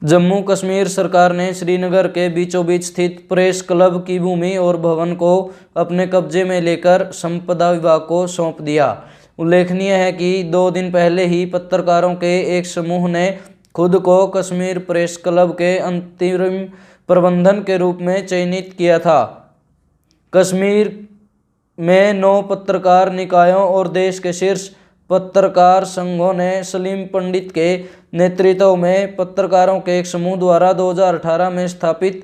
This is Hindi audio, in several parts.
जम्मू कश्मीर सरकार ने श्रीनगर के बीचों बीच स्थित प्रेस क्लब की भूमि और भवन को अपने कब्जे में लेकर संपदा विभाग को सौंप दिया। उल्लेखनीय है कि 2 दिन पहले ही पत्रकारों के एक समूह ने खुद को कश्मीर प्रेस क्लब के अंतरिम प्रबंधन के रूप में चयनित किया था। कश्मीर में 9 पत्रकार निकायों और देश के शीर्ष पत्रकार संघों ने सलीम पंडित के नेतृत्व में पत्रकारों के एक समूह द्वारा 2018 में स्थापित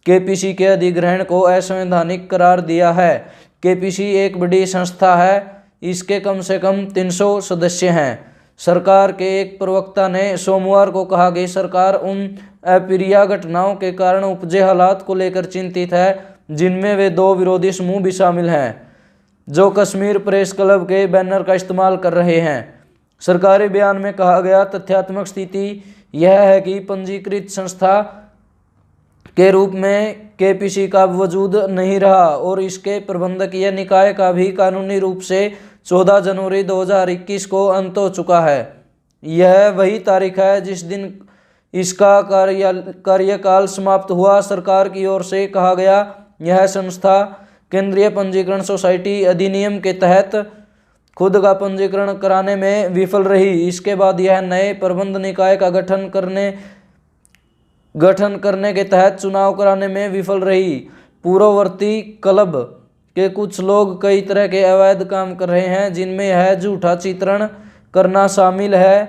केपीसी के अधिग्रहण को असंवैधानिक करार दिया है। केपीसी एक बड़ी संस्था है, इसके कम से कम 300 सदस्य हैं। सरकार के एक प्रवक्ता ने सोमवार को कहा कि सरकार उन अप्रिय घटनाओं के कारण उपजे हालात को लेकर चिंतित है, जिनमें वे 2 विरोधी समूह भी शामिल हैं जो कश्मीर प्रेस क्लब के बैनर का इस्तेमाल कर रहे हैं। सरकारी बयान में कहा गया, तथ्यात्मक स्थिति यह है कि पंजीकृत संस्था के रूप में केपीसी का वजूद नहीं रहा और इसके प्रबंधकीय निकाय का भी कानूनी रूप से 14 जनवरी 2021 को अंत हो चुका है। यह वही तारीख है जिस दिन इसका कार्यकाल समाप्त हुआ। सरकार की ओर से कहा गया, यह संस्था केंद्रीय पंजीकरण सोसाइटी अधिनियम के तहत खुद का पंजीकरण कराने में विफल रही। इसके बाद यह नए प्रबंध निकाय का गठन करने के तहत चुनाव कराने में विफल रही। पूर्ववर्ती क्लब के कुछ लोग कई तरह के अवैध काम कर रहे हैं, जिनमें यह झूठा चित्रण करना शामिल है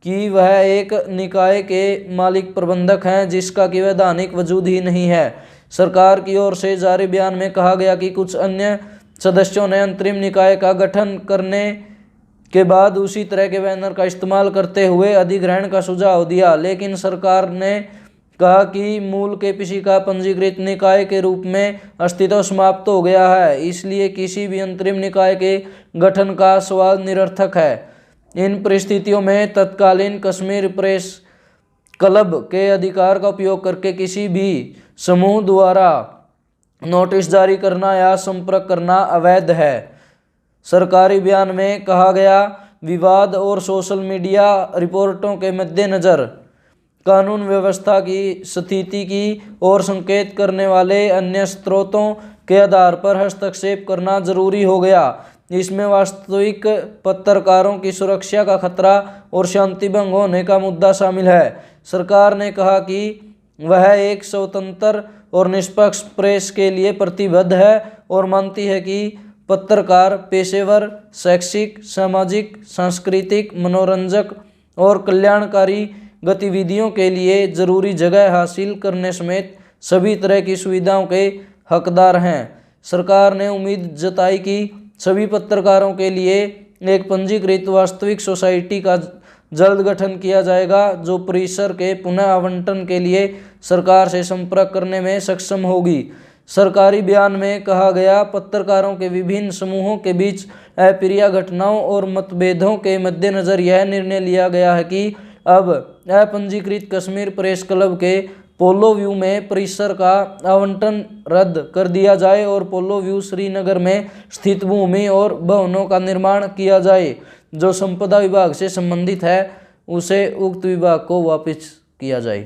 कि वह एक निकाय के मालिक प्रबंधक हैं जिसका कि वैधानिक वजूद ही नहीं है। सरकार की ओर से जारी बयान में कहा गया कि कुछ अन्य सदस्यों ने अंतरिम निकाय का गठन करने के बाद उसी तरह के बैनर का इस्तेमाल करते हुए अधिग्रहण का सुझाव दिया, लेकिन सरकार ने कहा कि मूल केपीसी का पंजीकृत निकाय के रूप में अस्तित्व समाप्त हो गया है, इसलिए किसी भी अंतरिम निकाय के गठन का सवाल निरर्थक है। इन परिस्थितियों में तत्कालीन कश्मीर प्रेस क्लब के अधिकार का उपयोग करके किसी भी समूह द्वारा नोटिस जारी करना या संपर्क करना अवैध है। सरकारी बयान में कहा गया, विवाद और सोशल मीडिया रिपोर्टों के मद्देनजर कानून व्यवस्था की स्थिति की ओर संकेत करने वाले अन्य स्रोतों के आधार पर हस्तक्षेप करना जरूरी हो गया। इसमें वास्तविक पत्रकारों की सुरक्षा का खतरा और शांति भंग होने का मुद्दा शामिल है। सरकार ने कहा कि वह एक स्वतंत्र और निष्पक्ष प्रेस के लिए प्रतिबद्ध है और मानती है कि पत्रकार पेशेवर, शैक्षिक, सामाजिक, सांस्कृतिक, मनोरंजक और कल्याणकारी गतिविधियों के लिए जरूरी जगह हासिल करने समेत सभी तरह की सुविधाओं के हकदार हैं। सरकार ने उम्मीद जताई कि सभी पत्रकारों के लिए एक पंजीकृत वास्तविक सोसाइटी का जल्द गठन किया जाएगा, जो परिसर के पुनः आवंटन के लिए सरकार से संपर्क करने में सक्षम होगी। सरकारी बयान में कहा गया, पत्रकारों के विभिन्न समूहों के बीच अप्रिय घटनाओं और मतभेदों के मद्देनजर यह निर्णय लिया गया है कि अब अपंजीकृत कश्मीर प्रेस क्लब के पोलो व्यू में परिसर का आवंटन रद्द कर दिया जाए और पोलो व्यू श्रीनगर में स्थित भूमि और भवनों का निर्माण किया जाए। जो संपदा विभाग से संबंधित है उसे उक्त विभाग को वापस किया जाए।